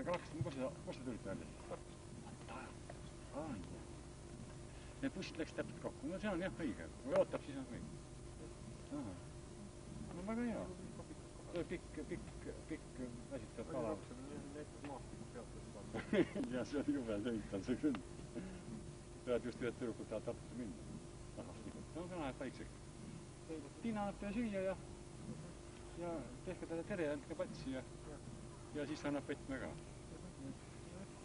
Peetriga lakksime, kus te tulite välja? Need bussid läks täpselt kokku. No see on jah õige. Kui ootab, siis on õige. No väga hea. Pikk väsitav kala. Ja see on jube sõitan see küll. Pead just ühed tüdrukud tahavad Tartusse minna. No see läheb väikseks. Tiina annab teile süüa ja tehke talle tere ja andke patsi ja siis annab võtme ka.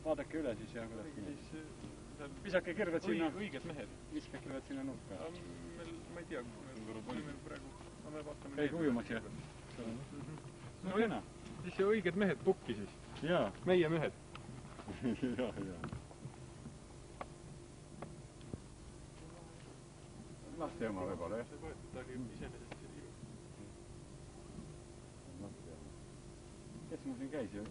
Vaadake üle siis ja kuidas nii. Visake kirved sinna. Õiged mehed. Viske kirved sinna nurka. Ma ei tea, oli meil praegu. Käige ujumas ja. No kena. Siis see õiged mehed pukki siis. Jaa. Meie mehed. Jaa. Laste oma võib-olla, jah? See võetagi iseenesest see liiv. Kes mul siin käis ju?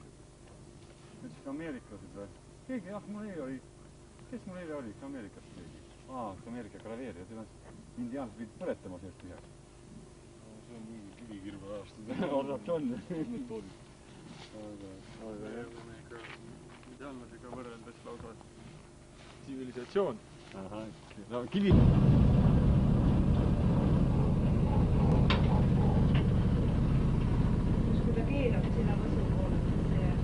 Ütles ka ameeriklased või? Keegi, jah, mul eile oli. Kes mul eile oli? Ameerikast keegi. Ameerika graveerija. Indiaansed pidid põletama sellest üheks. See on mingi kivikirve aastad. Arvab on. Metoodid. Indiaanlasega võrreldes lausa tsivilisatsioon. No kivi... Kui ta keerab sinna võsu poole, see jääb.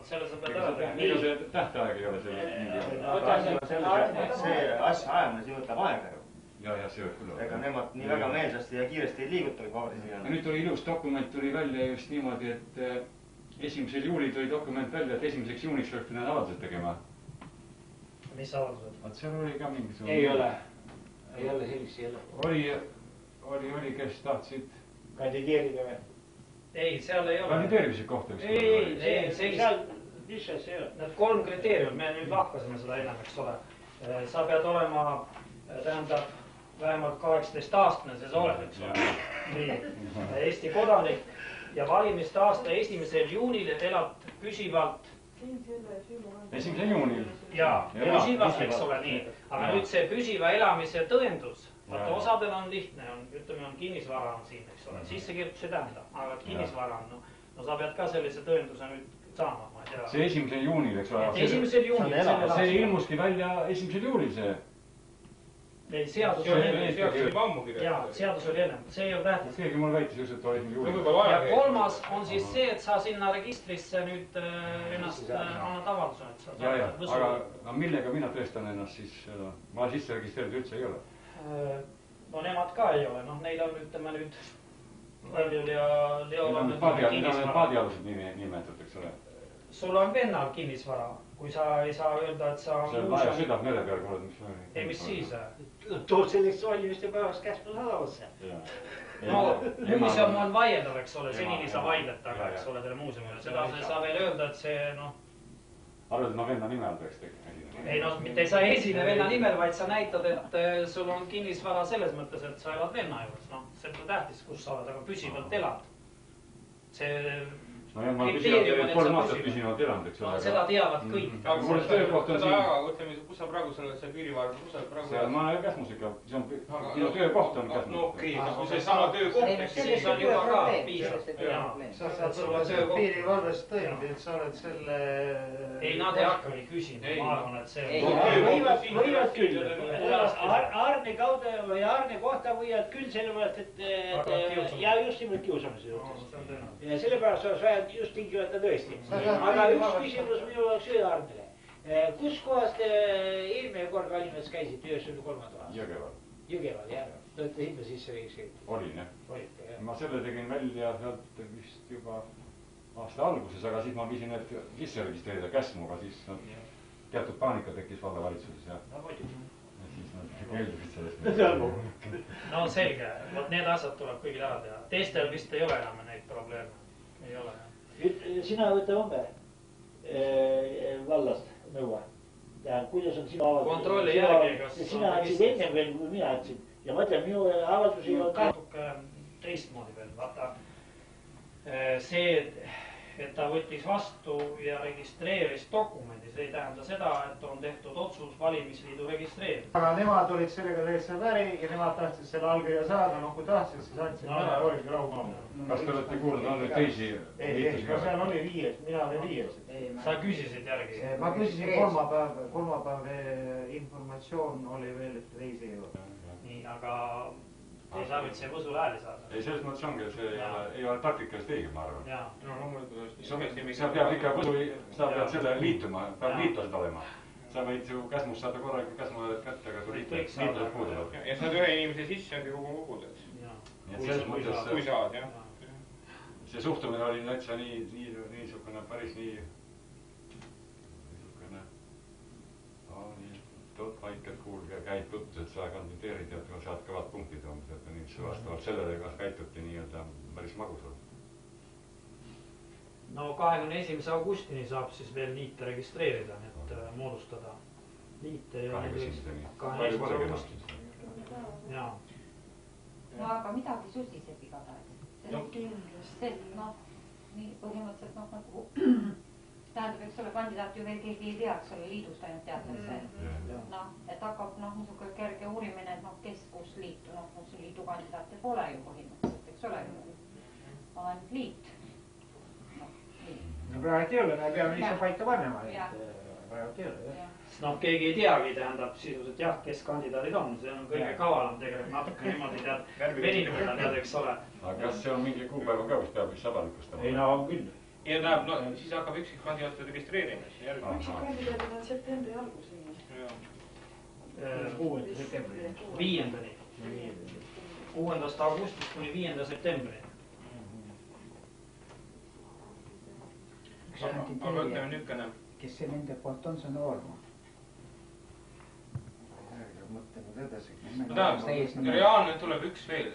Selle sa pead ära. Nii see tähtaeg ei ole selle. See asja ajamine, see võtab aega ju. Ja see võib küll olla. Ega nemad nii väga meelsasti ja kiiresti ei liigutagi paberisi. Nüüd tuli ilus dokument tuli välja just niimoodi, et 1. juulil tuli dokument välja, et 1. juuniks oleks pidanud avaldused tegema. Mis avaldused? Vaat seal oli ka mingisugune... Ei ole. Ei ole sellist ei ole. Oli, kes tahtsid... Kandideerida või? Ei, seal ei ole. Kandideerimise kohta. Ei, seal višes ei ole. Need 3 kriteeriumid, me nüüd lahkasime seda enam, eks ole. Sa pead olema, tähendab, vähemalt 18-aastane see sa oled, eks ole. Nii, Eesti kodanik ja valimiste aasta 1. juunil elad püsivalt. 1. juunil. Jaa, püsivalt, eks ole, nii. Aga nüüd see püsiva elamise tõendus, vaata osadel on lihtne, ütleme, on kinnisvara on siin, eks ole, sissekirjutus ei tähenda, aga kinnisvara on, no sa pead ka sellise tõenduse nüüd saama, ma ei tea. See 1. juunil, eks ole. 1. juunil. See ilmuski välja 1. juulil see. Ei, seadus oli ammu kirjas. Jaa, seadus oli ennem, see ei ole tähtis. Keegi mul väitis just, et oli 1. juulil. Ja kolmas on siis see, et sa sinna registrisse nüüd ennast annad avalduse, et sa saad võsu. Aga millega mina tõestan ennast siis, ma sisse registreeritud üldse ei ole? No nemad ka ei ole, noh, neil on, ütleme nüüd, Paljul ja Leol on paadialused nimetud, eks ole. Sul on vennal kinnisvara, kui sa ei saa öelda, et sa... See on vaja sõidab mere peal, kuuled, mis on... Ei, mis siis? Tood selleks valimiste päevast käsmus adavasse. No, muuseum on vaieldav, eks ole, senini sa vaidled taga, eks ole, selle muuseumile. Seda sa ei saa veel öelda, et see, noh... Arvad, et ma venna nimel peaks tegema? Ei, no, mitte ei saa esine venna nimel, vaid sa näitad, et sul on kinnisvara selles mõttes, et sa elad venna juures. Noh, see pole tähtis, kus sa oled, aga püsivalt elad. See... No jah, ma püsivalt 3 aastat püsivalt elanud, eks ole. Seda teavad kõik. Aga mul töökoht on siin. Ütleme, kus sa praegu see piirivaar, kus sa praegu... See on ma Käsmus ikka, minu töökoht on Käsmus. No okei, kui see sama töökoht, siis on juba ka piisab. Sa saad sulle piirivalvest tõendi, et sa oled selle... Ei, nad ei hakkagi küsima, ma arvan, et see... Võivad küll. Arne kaudu või Arne kohta võivad küll sellepärast, et ja just nimelt kiusamise juurde. Ja sellepärast sa saad just tingimata tõesti. Aga üks küsimus minu jaoks ühe Arnele. Kus kohas te eelmine kord valimas käisite 93. aastal? Jõgeval. Jõgeval, jah. Te olete hinda sisse registreeritud? Olin, jah. Ma selle tegin välja sealt vist juba aasta alguses, aga siis ma viisin need sisse registreerida Käsmuga, siis teatud paanika tekkis vallavalitsuses ja siis nad keeldusid sellest. No selge, need asjad tuleb kõigil ära teha. Teistel vist ei ole enam neid probleeme. Ei ole, jah. Sina võta homme vallast nõua. Kuidas on sinu avaldus? Kontrolli järgi, kas... Sina andsid ennem veel, kui mina andsin. Ja ma ütlen, minu avaldus ei ole ka... Teistmoodi veel, vaata. See, et ta võttis vastu ja registreeris dokumendis, ei tähenda seda, et on tehtud otsus valimisliidu registreerida. Aga nemad olid sellega täitsa päri ja nemad tahtsid selle allkirja saada, no kui tahtsid, siis andsid ära, oligi rahu. Kas te olete kuulnud, on nüüd teisi liitusi ka? Seal oli 5, mina olin 5. Sa küsisid järgi? Ma küsisin kolmapäev informatsioon oli veel, et teisi ei ole. Nii, aga sa võid see võsu hääli saada. Ei, selles mõttes ongi, et see ei ole taktikalist õige, ma arvan. Sa peab ikka võsu, sa pead selle liituma, peab liitlased olema. Sa võid ju Käsmus saada korralikult Käsmuhääled kätte, aga kui liitlased puuduvad. Ja saad ühe inimese sisse, ongi kogu kogudeks. Kui saad, jah. See suhtumine oli näitsa niisugune päris nii vaikelt kuulge, käib tuttu, et sa kandideerid ja saad kõvad punktid umbes, et nüüd see vastavalt sellele, kas käituti nii-öelda päris magusal. No 21. augustini saab siis veel liite registreerida, et moodustada liite. 21. augustini. Jaa. No aga midagi susiseb igatahes. Noh, nii põhimõtteliselt noh nagu... Tähendab, eks ole, kandidaat ju veel keegi ei tea, eks ole, liidust ainult teatakse. Noh, et hakkab niisugune kerge uurimine, et noh, kes kus liitu, noh, see liidu kandidaate pole ju põhimõtteliselt, eks ole, on ainult liit. No praegu ei ole, me peame ise paika panema, et praegu ei ole, jah. Noh, keegi ei teagi, tähendab sisuliselt jah, kes kandidaadid on, see on kõige kavalam tegelikult, natuke niimoodi tead, venitada tead, eks ole. Aga kas see on mingi kuupäeva ka, mis peab vist avalikustama? Ei, no on küll. Ja tähendab, no siis hakkab üksik kandidaat registreerima. Üksik kandidaadid on septembri alguseni. 6. septembri. 5. 6. augustist kuni 5. septembri. Aga ütleme nükene. Kes see nende poolt on, see on Oorma. Mõtle nüüd edasi. Reaalne tuleb üks veel,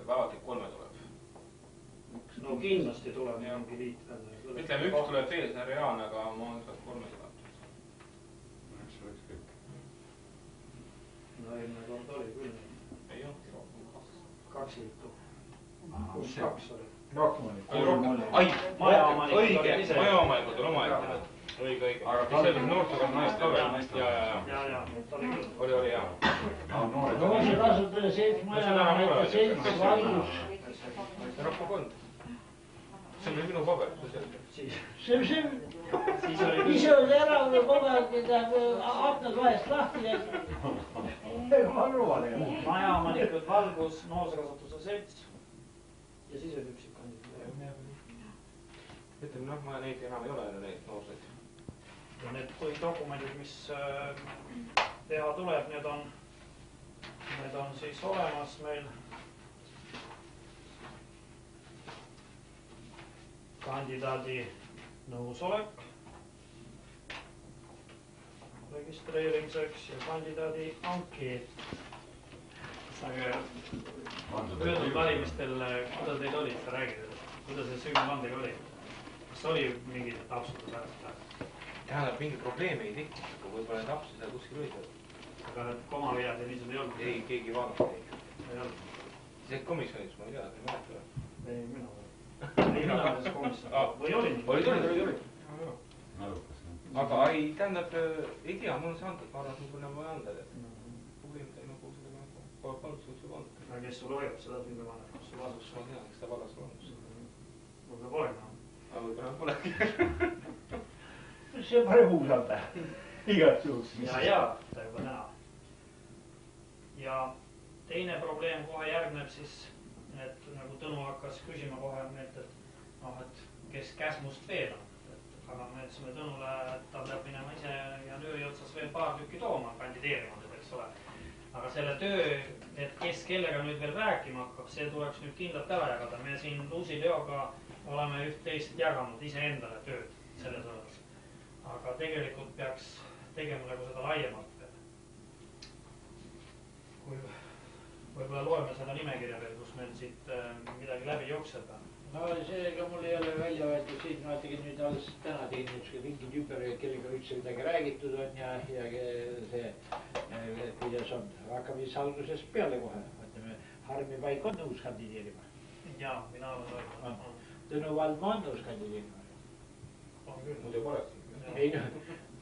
vaevalt 3 tuleb. No kindlasti tuleb mingi liit. Ütleme, üks tuleb veel, see on reaalne, aga ma olen kas 3 tuleb. Üks oleks kõik. No eelmine kord oli küll. kaksiku. Kus 2 oli? Majaomanikud on oma ettevõte. Õige. Aga see oli noortega naist ka veel. Ja, oli hea. Noorse kasutaja 7 valgus. Rahvakond. See oli minu paber. See ise oli ära kogu aeg aknad vahest lahti ja majaomanikud, valgus, noorsokasvatuse selts ja siis oli üksik kandidaat. Ütleme, neid enam ei ole, neid noorseid. Ja need põhidokumendid, mis teha tuleb, need on siis olemas meil. Kandidaadi nõusolek registreerimiseks ja kandidaadi ankeet. Öeldud valimistel, kuidas teil olid, sa räägid, kuidas see sügavandega oli? Kas oli mingid tapsud pärast? Tähendab, mingi probleeme ei tekkinud, aga võib-olla need tapsud seal kuskil võidavad. Aga need komavead ja niisugused ei olnud? Ei, keegi vaadanud. Ei olnud? See komisjonis, ma ei tea, ei mäleta. Ei, mina olen komisjon. Või oli? Aga ei, tähendab, ei tea, mul on see andnud, ma arvan, et mul on vaja anda. Probleemid ei nagu seda polnud suhteliselt olnud. Aga kes sul hoiab seda pingevannet, kus sul asus? Ma tean, eks ta vallas olemas. Mul peab olema. Aga võib-olla polegi. see on parem uusanda. Igaks juhuks. Ja, ta juba täna. Ja teine probleem kohe järgneb siis, et nagu Tõnu hakkas küsima kohe meilt, et kes käsmust veel on. Aga me ütlesime Tõnule, et ta peab minema ise ja nööri otsas veel paar tükki tooma kandideerima, eks ole. Aga selle töö, et kes kellega nüüd veel rääkima hakkab, see tuleks nüüd kindlalt ära jagada. Me siin Luusi Leoga oleme üht-teist jaganud iseendale tööd selles osas. Aga tegelikult peaks tegema nagu seda laiemalt veel. Kui võib-olla loeme seda nimekirja veel, kus meil siit midagi läbi jookseb. No seega mul ei ole välja võetud siit, ma tegin nüüd alles täna tegin niisugune ringi tüüper, kellega üldse midagi räägitud on ja see, kuidas on, hakkab siis alguses peale kohe. Võtame, Harmi Paik on nõus kandideerima. Jaa, mina olen nõus. Tõnu Valdma on nõus kandideerima. On küll. Muidu poleks. Ei noh,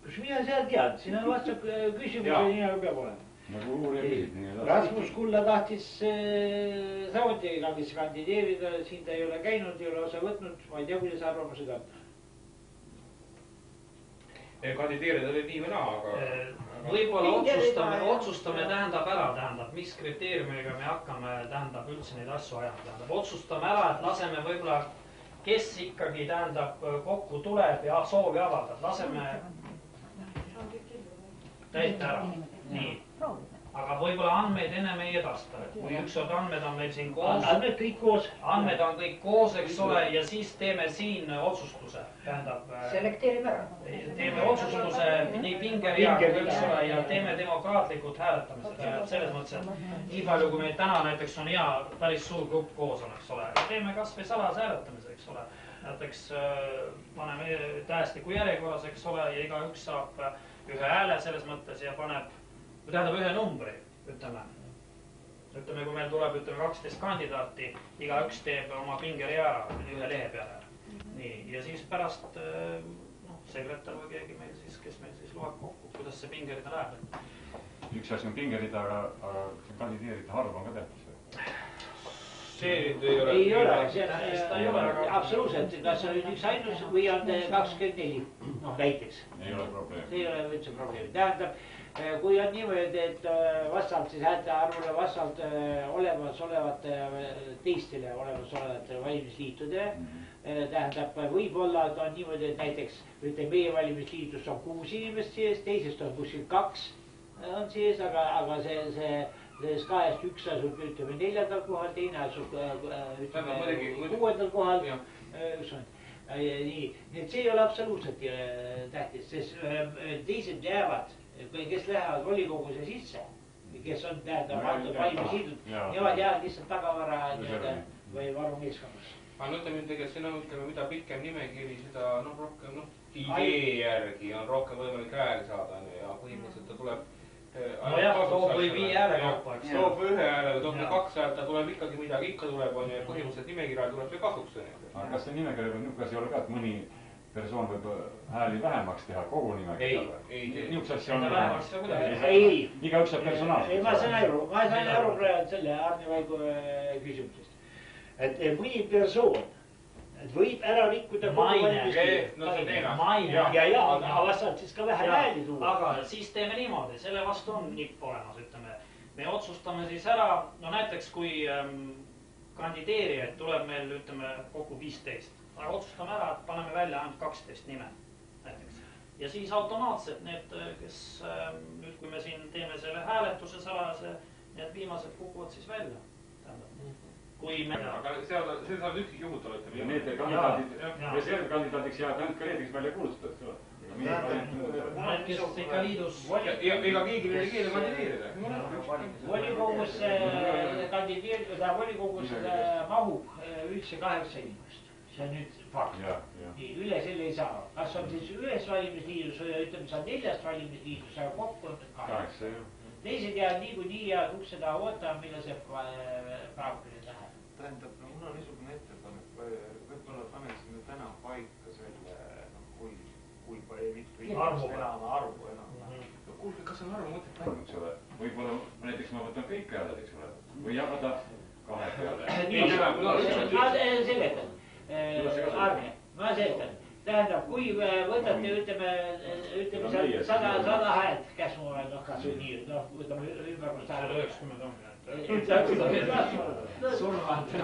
kus mina seal tead, siin on vastab küsimus ja nii nagu peab olema. Nagu uurimised. Rasmus Kulla tahtis samuti kandideerida, siin ta ei ole käinud, ei ole osa võtnud, ma ei tea, kuidas arvamused on. Kandideerida oli nii või naa, aga... Võib-olla otsustame tähendab, mis kriteeriumiga me hakkame, tähendab üldse neid asju ajama. Otsustame ära, et laseme võib-olla, kes ikkagi tähendab kokku tuleb ja soovi avaldab, laseme täita ära. Nii. Aga võib-olla andmeid ennem ei edasta. Kui ükskord andmed on meil siin koos. Andmed kõik koos. Andmed on kõik koos, eks ole, ja siis teeme siin otsustuse. Tähendab... Selekteerime ära. Teeme otsustuse nii pingereaga, eks ole, ja teeme demokraatlikult hääletamise. Selles mõttes, et nii palju, kui meil täna näiteks on hea päris suur grupp koos on, eks ole. Teeme kas või salas hääletamise, eks ole. Näiteks paneme tähestiku järjekorras, eks ole, ja iga üks saab ühe hääle selles mõttes ja paneb tähendab ühe numbri, ütleme, kui meil tuleb 12 kandidaati, iga üks teeb oma pingerea ära ühe lehe peale. Nii, ja siis pärast sekretär või keegi meil siis, kes meil siis loeb kokku, kuidas see pingerida läheb. Üks asi on pingerida, aga kandideerida harv on ka tähtis. See ei ole. Ei ole, absoluutselt, kas on üks ainus või on 24, näiteks. Ei ole probleem. See ei ole üldse probleem. Tähendab, kui on niimoodi, et vastalt siis häälte arvule, vastalt olemasolevate teistele olemasolevate valimisliitudele, tähendab, võib-olla, et on niimoodi, et näiteks meie valimisliidus on 6 inimest sees, teisest on kuskil 2 on sees, aga sellest 2-st üks asub 4. kohal, teine asub 6. kohal. Nii, et see ei ole absoluutselt tähtis, sest teised jäävad, kes lähevad volikogusse sisse, kes on valimisliidud, nemad jäävad lihtsalt tagavara või varumeeskonnas. Aga ütleme tegelikult, mida pikem nimekiri, seda rohkem idee järgi on rohkem võimalik hääli saada ja põhimõtteliselt ta tuleb nojah, toob või 5 hääle kaupa, eks. Toob 1 hääle, toob 2 häält, ta tuleb ikkagi midagi, ikka tuleb, on ju, põhimõtteliselt nimekirjal tuleb see kasuks. Aga kas see nimekirja või niisugune ei ole ka, et mõni persoon võib hääli vähemaks teha kogu nimekirjal? Niisuguse asja on vähemaks ja kuidagi. Ei. Igaüks saab personaalselt. Ei, ma sain aru praegu selle Arne Vaigu küsimusest. Et mõni persoon võib ära rikkuda kogu maine. Ja, aga vastavalt siis ka vähe hääli tuua. Aga siis teeme niimoodi, selle vastu on nipp olemas, ütleme. Me otsustame siis ära, no näiteks kui kandideerijaid tuleb meil, ütleme, kokku 15. Aga otsustame ära, et paneme välja ainult 12 nime näiteks. Ja siis automaatselt need, kes nüüd, kui me siin teeme selle hääletuse salase, need viimased kukuvad siis välja. Kui me... Aga see saab üksikjuhult olla, ütleme. Ja need kandidaadid, reservkandidaadiks jääb ainult ka need, kes välja kuulutatud. Need, kes ikka liidus... Ega keegi veel ei keele kandideerida. Volikogus mahub üldse 8 inimest. See on nüüd fakt. Üle selle ei saa. Kas on siis ühes valimisliidus, ütleme, sa 4 valimisliidus, aga kokku on 8. Teised jäävad niikuinii ja seda ootama, mille see praegu läheb. Tähendab, mul on niisugune ettepanek, võib-olla paneksime täna paika selle, kui palju mitu inimest arvu enam. Kuulge, kas on arvu mõtet? Võib-olla näiteks ma võtan kõik hääled, eks ole, või jagada 2 peale. Ma seletan, Arne, ma seletan. Tähendab, kui võtate, ütleme 100 häält käsmu, kas või nii, võtame ümberkust hääle. 90 on.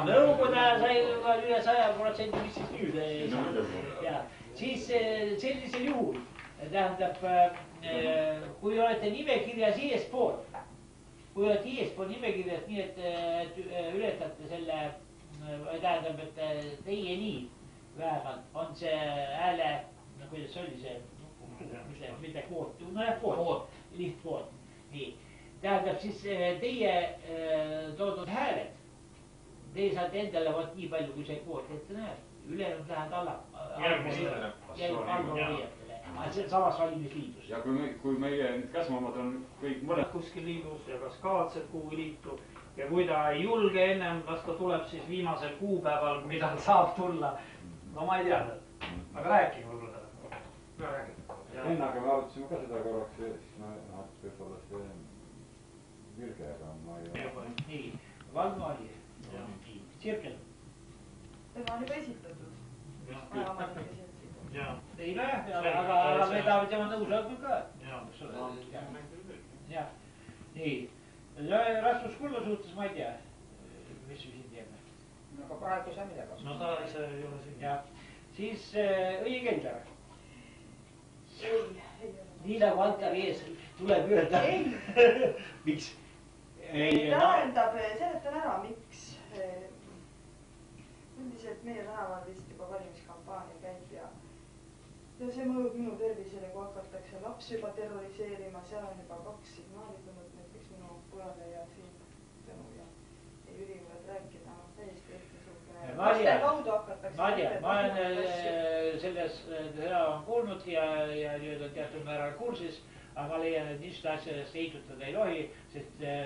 Nõukogude sai üle 100%, mis siis nüüd? Siis sellisel juhul, tähendab, kui olete nimekirjas eespool, nimekirjas, nii et ületate selle, tähendab, et teie nii vähemalt on see hääle, kuidas oli see, mitte kvoot, lihtkvoot, nii. Tähendab siis teie toodud hääled, teie saate endale võt nii palju, kui see kvoot ette näeb. Ülejäänud lähevad alla. Samas valimisliidus. Ja kui meie käsmamad on kõik mõned kuskil liidus ja kas kavatseb kuhugi liitu ja kui ta ei julge ennem, kas ta tuleb siis viimasel kuupäeval, millal saab tulla. No ma ei tea, aga rääkige võib-olla seda. Enne, aga me arutasime ka seda korraks, siis võib-olla see Virge, aga ma ei ole. Nii, Valmo oli. Tsirkel. Tema on juba esitatud. Ei näe, aga me tahame tema nõusolekul ka. Jah, nii. Rasmus Kullo suhtes ma ei tea, mis me siin teeme. Aga praegu ei saa midagi. No ta ise ei ole siin. Jah, siis Õi Keldar. Ei ole. Nii nagu Antar ees tuleb öelda. Miks? Tähendab, seletan ära, miks. Üldiselt meie tänaval vist juba valimiskampaania käib ja see mõjub minu tervisele, kui hakatakse lapsi juba terroriseerima, seal on juba 2 signaali tulnud, näiteks minu pojale ja siin tänu ja ei ürivad rääkida, täiesti eestisugune. Laste kaudu hakatakse. Ma olen selles, seda on kuulnud ja teatud määral kursis, aga ma leian, et niisugust asjadest eitutada ei tohi,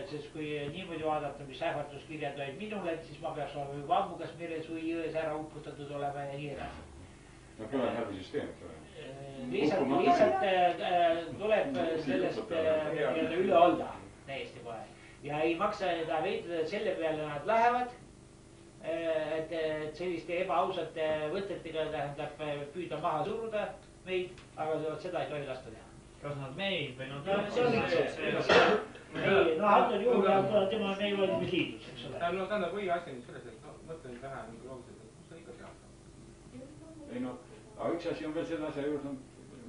sest kui niimoodi vaadata, mis ähvartuskirjad olid minule, siis ma peaks olema juba ammu kas meres või jões ära uputatud olema ja nii edasi. No küll on häbisüsteem. Lihtsalt tuleb sellest üle olla täiesti kohe. Ja ei maksa seda veetada, et selle peale nad lähevad, et selliste ebaausate võtetega tähendab püüda maha suruda meid, aga seda ei tohi lasta teha. Kas nad meid või nad... No antud juhul tema on meil valimisliidus, eks ole. No tähendab või asja nüüd selles, et mõtlen vähe loogiliselt, et kus ta ikka sealt. Ei no, aga üks asi on veel selle asja juurde,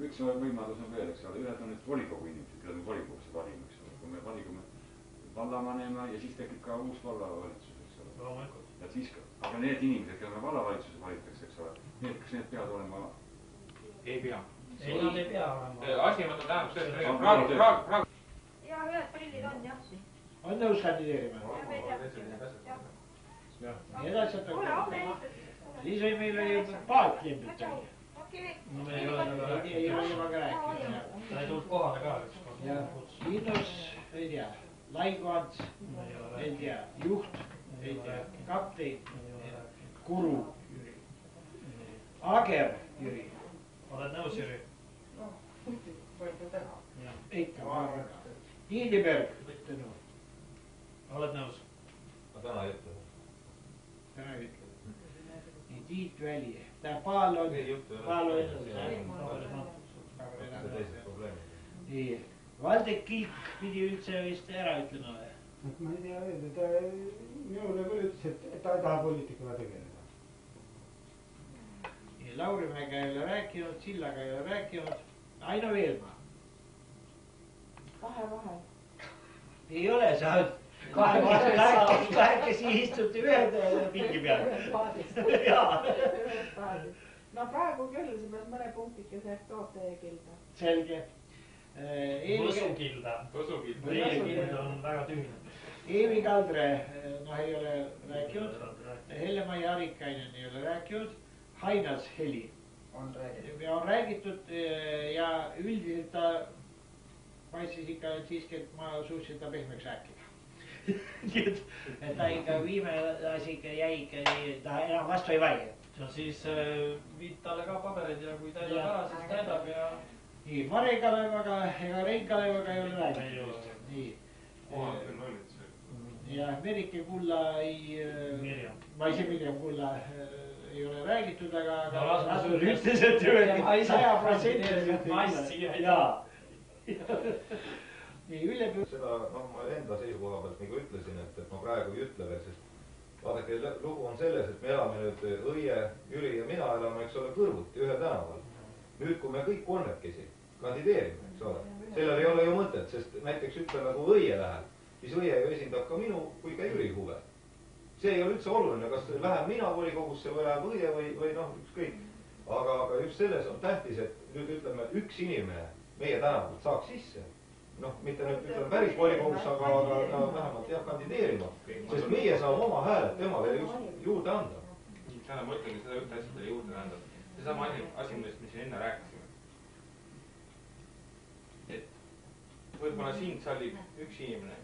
üks võimalus on veel, eks ole, ühed on need volikogu inimesed, kellel on volikogusse valima, eks ole. Kui me valigume vallavanema ja siis tekib ka uus vallavalitsus, eks ole. Loomulikult. Ja siis, aga need inimesed, kellel me vallavalitsuses valitakse, eks ole, kas need peavad olema... Ei pea. Ei, nad ei pea olema. Asi mõte tähendab see, et praegu... Ja ühed prillid on, jah. On nõus kandideerima? Siis või meil oli paat limbit. No me ei ole juba rääkinud. Ta ei tulnud kohale ka. Liidus ei tea, Laiguants, ei tea, juht, ei tea, kaptein, Kuru, Ager Jüri. Oled nõus, Jüri? Võib ju teha. Ikka, Niidiberg, oled nõus? Ma täna ei ütle. Täna ei ütle. Nii, Tiit Väli. Paal on teised probleemid. nii, Valdek Kilk pidi üldse vist ära ütlema või? Ma ei tea veel, ta minule küll ütles, et ta ei taha poliitikaga tegeleda. Nii, Laurimäega ei ole rääkinud, Sillaga ei ole rääkinud, Aino Veelmaa. Vahe. Ei ole, sa oled kahekesi istute ühe pingi peal. Jaa. No praegu küll, sa pead mõne punktikese ehk toote kilda. Selge. Võsukilda. Meie kild on väga tühine. Eevi Kaldre, ei ole rääkinud. Helle-Mai Arikainen ei ole rääkinud. Hainas Heli. On räägitud ja üldiselt ta paistis ikka siiski, et ma suutsin ta pehmeks rääkida. et ta ikka viimane asi ikka jäi ikka nii, ta enam vastu ei vaie. No siis viid talle ka paberid ja kui täidab ära, siis täidab ja... Nii, Mare Kalevaga ega Rein Kalevaga ei ole räägitud. Nii. Ja Merike Kulla ei... Ma ise Mirjam Kulla ei ole räägitud, aga... Rasmus ütles, et 100% maist siia. Jaa. Nii, Ülle... Seda, ma enda seisukoha pealt nagu ütlesin, et ma praegu ei ütle veel, sest vaadake, lugu on selles, et me elame nüüd Õie, Jüri ja mina elame, eks ole, kõrvuti ühe tänaval. Nüüd, kui me kõik kolmekesi kandideerime, eks ole, sellel ei ole ju mõtet, sest näiteks ütleme, kui Õie läheb, siis Õie ju esindab ka minu kui ka Jüri huve. See ei ole üldse oluline, kas läheb mina volikogusse või läheb Õie või ükskõik. Aga just selles on tähtis, et nüüd ütleme, üks inimene meie tänavalt saaks sisse. Mitte nüüd ütleme päris volikogus, aga vähemalt jah kandideerima. Sest meie saame oma hääled temale just juurde anda. Täna ma ütlengi seda ühte asja teile juurde anda. Seesama asi, millest me siin enne rääkisime. Et võib-olla sind sallib üks inimene.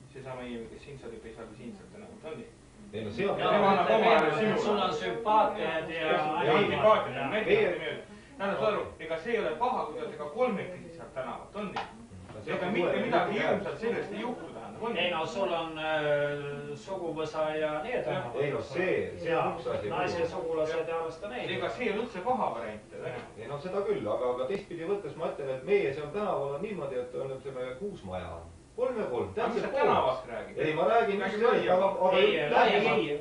Seesama inimene, kes sind sallib, ei salli sind sealt enam. On nii? Ei no see on... Sul on sümpaatiad ja... Tähendab, aru, ega see ei ole paha, kui olete ka kolmekesi sealt tänavat, on nii? Ega mitte midagi hirmsalt sellest ei juhtu, tähendab, on nii? Ei no, sul on suguvõsa ja need tänavat. Ei no see on üks asi. Naise sugulased ja arvesta neid. Ega see on üldse paha variant. Ei no seda küll, aga teistpidi võttes ma ütlen, et meie seal tänaval on niimoodi, et on 6 maja on. 3 ja 3. Aga mis sa tänavast räägid? Ei, ma räägin just sellest,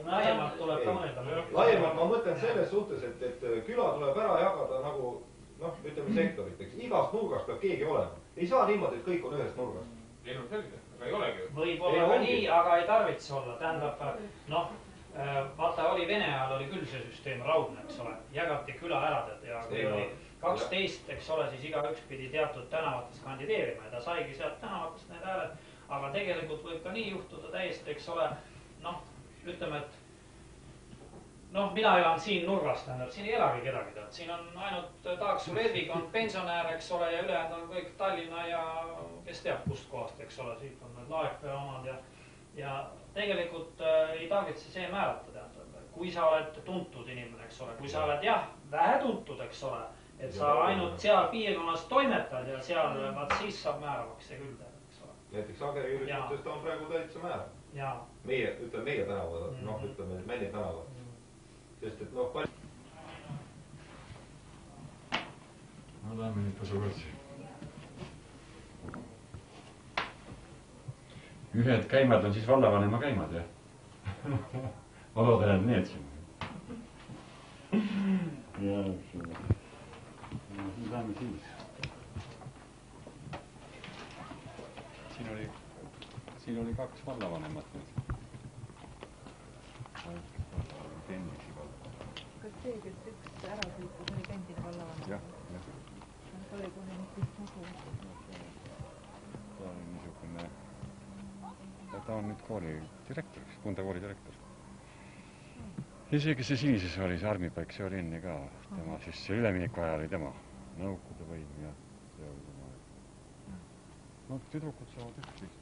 laiemalt tuleb ka mõelda. Laiemalt ma mõtlen selles suhtes, et küla tuleb ära jagada nagu, ütleme sektoriteks. Igast nurgast peab keegi olema. Ei saa niimoodi, et kõik on ühest nurgast. Ei no selge, aga ei olegi. Võib olla ka nii, aga ei tarvitse olla. Tähendab, vaata oli Vene ajal oli küll see süsteem raudne, eks ole. Jagati küla ära ja kui oli 12, eks ole, siis igaüks pidi teatud tänavates kandideerima ja ta saigi sealt tänavatest need hääled. Aga tegelikult võib ka nii juhtuda täiesti, eks ole, ütleme, et mina elan siin nurgas, tähendab, siin ei elagi kedagi, siin on ainult Taaksu Ledvik on pensionäär, eks ole, ja ülejäänud on kõik Tallinna ja kes teab kust kohast, eks ole, siit on need Laekpea omad ja tegelikult ei tarvitse see määrata, tähendab, kui sa oled tuntud inimene, eks ole, kui sa oled vähe tuntud, eks ole, et sa ainult seal piirkonnas toimetad ja seal, siis saab määravaks see küll, eks ole. Näiteks Ageri üritustes ta on praegu täitsa määrav. Meie tänava, ütleme Männi tänava. Sest et palju... No läheme nüüd tasukotsi. Ühed käimad on siis vallavanema käimad, jah? Ma loodan, et need siin. Ja, siis läheme siis. Siin oli 2 vallavanemat nüüd. Kas see, kes üks ära sõitis, oli endine vallavanem? Jah. Ta oli kohe nüüd mugu. Ta on niisugune... Ta on nüüd kooli direktor, Kunda kooli direktor. Ja see, kes see sinises oli, see Armipaik, see oli enne ka. Tema siis, see ülemineku ajal oli tema. Nõukogude võim ja see oli tema. No tüdrukud saavad üksteist.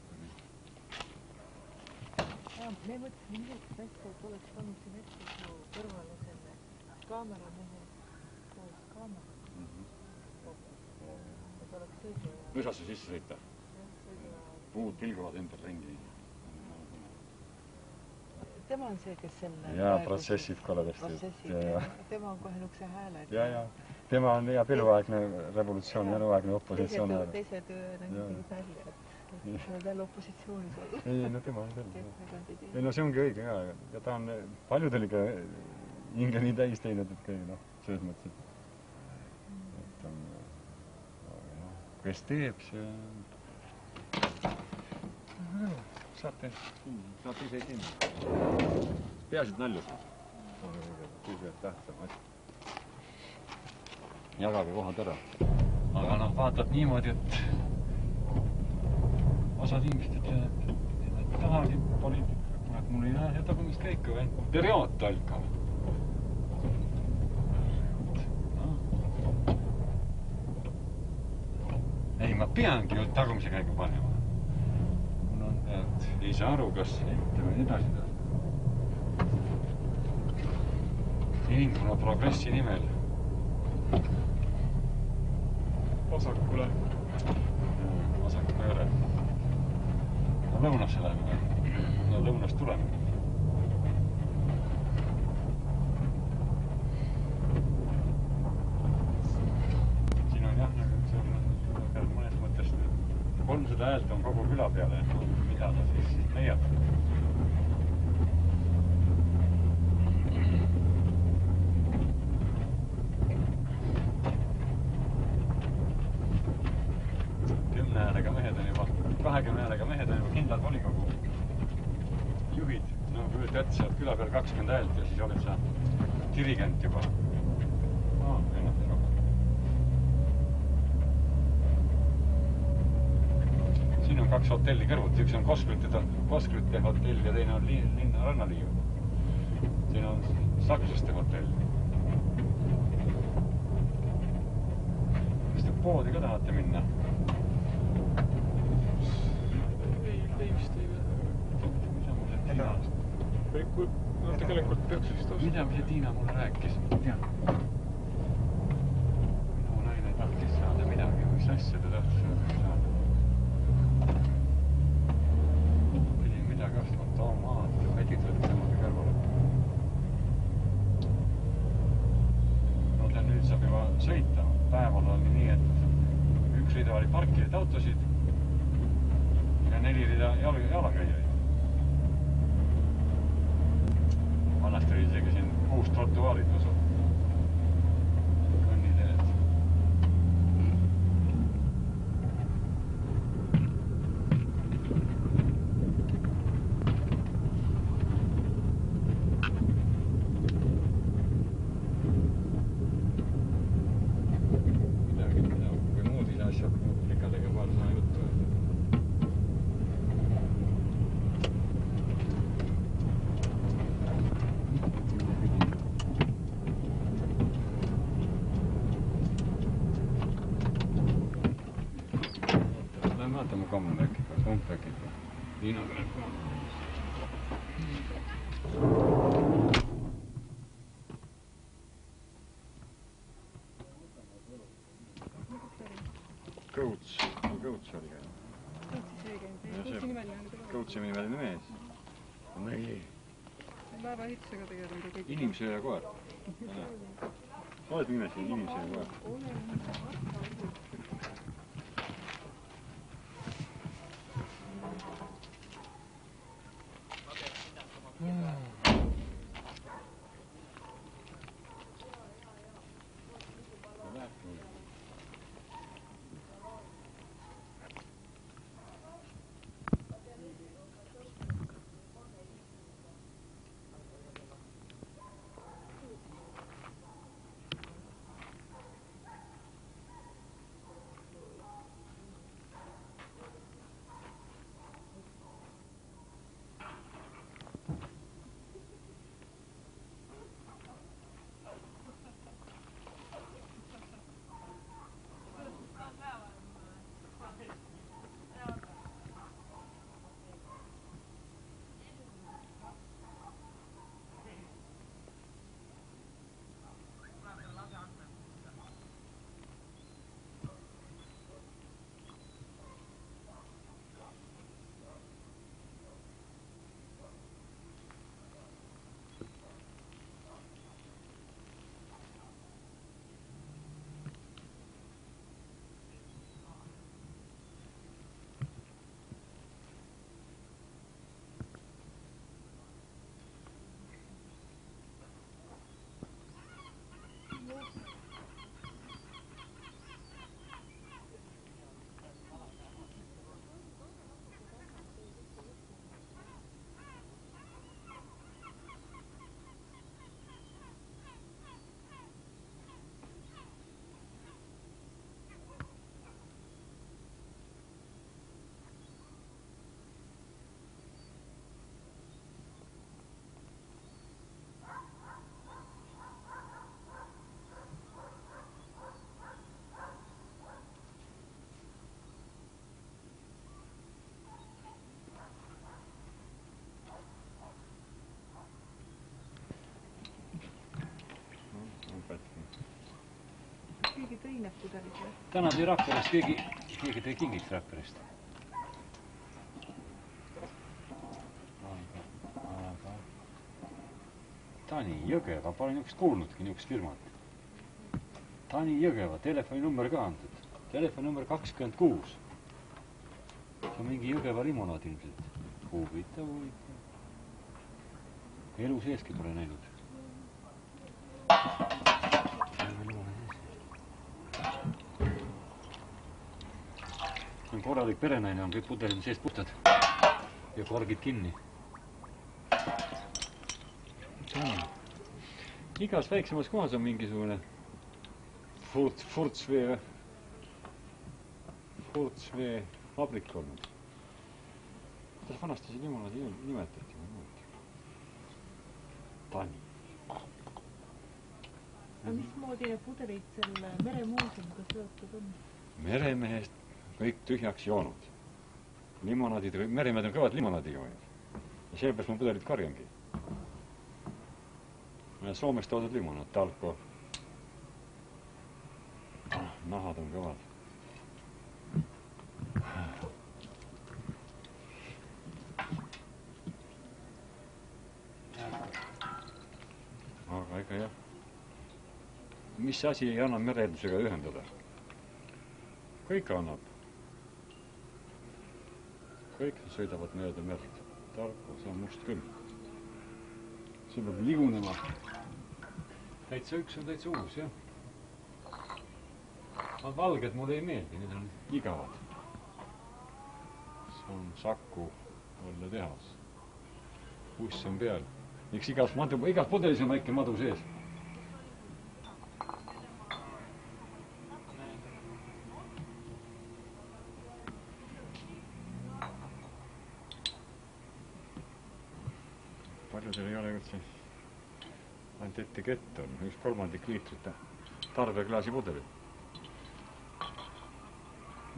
Me mõtlesime milleks hästi, et oleks olnud siin hästi su kõrvale selle kaameramehe koos kaamera. Et oleks sõidu ja... Lõsasse sisse sõita. Puud pilguvad ümber ringi. Tema on see, kes selle... Jaa, protsessib koledasti. Tema on kohe nukse hääle. Jaa. Tema on eluaegne revolutsioon, eluaegne opositsioon. Teised nägid välja, et nad jälle opositsioonis olla. Ei, no tema on selle. Ei, no see ongi õige ja ta on paljudeliga hinge nii täis teinud, et kõige, selles mõttes, et on, kes teeb, see saate ise kinni. Peasid naljus. Kõige tähtsam asi. Jagage kohad ära. Aga vaatad niimoodi, et osad inimesed ütlevad, et tahagi poliitika, et mul ei näe seda tagumist käiku või periood talka. Ei, ma peangi ju tagumise käigu panema. Mul on, et ei saa aru, kas ette või edasi taas. Inimkonna progressi nimel. Vasakule. Vasakule. No lõunasse läheme. No lõunast tuleme. Siin on jah, see on mõnes mõttes 300 häält on kogu küla peale. Mida ta siis leiab? Häälega mehed on juba, 20 häälega mehed on juba kindlad volikogu juhid. No kui ette saad küla peal 20 häält ja siis oled sa dirigent juba. Siin on 2 hotelli kõrvuti, üks on Koskrüte hotell ja teine on linna rannaliiv. Siin on sakslaste hotell. Kas te poodi ka tahate minna? No tegelikult peaks vist osa. Mida see Tiina mulle rääkis? Tean. Minu naine tahtis saada midagi, mis asja ta tahtis saada. Pidi midagi ostma, tomaat ja vädid võtta temaga kõrvale. No ta nüüd saab juba sõita. Päeval oli nii, et 1 rida oli parkirid autosid ja 4 rida jalakäijaid. Vanasti oli isegi siin 6 trottuaarid osa. Kõnniteed. Midagi, kui muud ise asjad, pikadega paar sõna juttu. Vaatame komplekiga. Liina tuleb ka. Kõuts oli ka. Kõutsi nimeline mees. Nägi. Laevaehitusega tegelenud ja kõik. Inimsöö ja koer. Oled nimesi inimsöö ja koer? teine pudelis või? täna tõi Rakverest, keegi tõi kingiks Rakverest. Aga Tani Jõgeva, pole niisugust kuulnudki, niisugust firmat. Tani Jõgeva, telefoninumber ka antud. Telefoninumber 26. See on mingi Jõgeva limonaad ilmselt. Huvitav. Elu seeski pole näinud. On korralik perenaine, on kõik pudelid seest puhtad ja korgid kinni. Igas väiksemas kohas on mingisugune Furtsvee vabrik olnud. Kuidas vanasti see limonaadi nimetati? Tani. Aga mismoodi need pudelid selle meremuuseumiga seotud on? Meremehest kõik tühjaks joonud. Limonaadid, meremehed on kõvad limonaadi joojad. Ja sellepärast ma pudelit karjangi. Soomest toodud limonaad, Talko. Nahad on kõvad. Aga ega jah. Mis asi ei anna mereldusega ühendada? Kõik annab. Kõik sõidavad mööda merd. Tarko, see on must küll. See peab ligunema. Täitsa üks on täitsa uus, jah. Nad valged mulle ei meeldi, need on igavad. See on Saku õlletehas. Uss on peal. Miks igas pudelis on väike madu sees? Paljudel ei ole üldse ainult etikett on, 1/3 liitrit tarbeklaasi pudelit.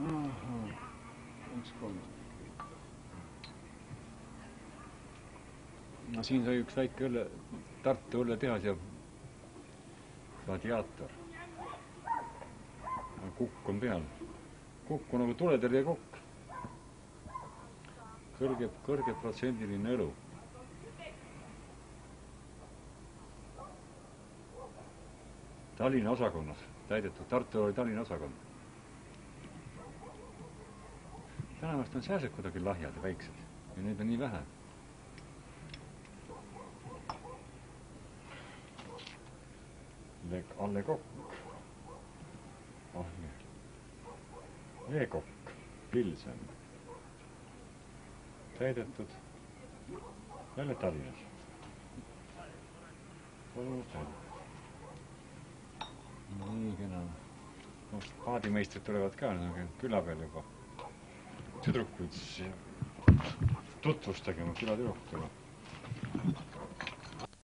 1/3. No siin sai üks väike Tartu õlletehas ja radiaator. Kukk on peal. Kukk on nagu tuletõrje kukk. Kõrge protsendiline õlu. Tallinna osakonnas täidetud. Tartu oli Tallinna osakond. Tänavast on sääsed kuidagi lahjad ja väiksed. Ja neid on nii vähe. Alle Kokk. Veekokk. Pilsen. Täidetud. Jälle Tallinnas. Nii kena. Paadimeistrid tulevad ka, küla peal juba. Tüdrukuid tutvustage oma külatüdrukutega.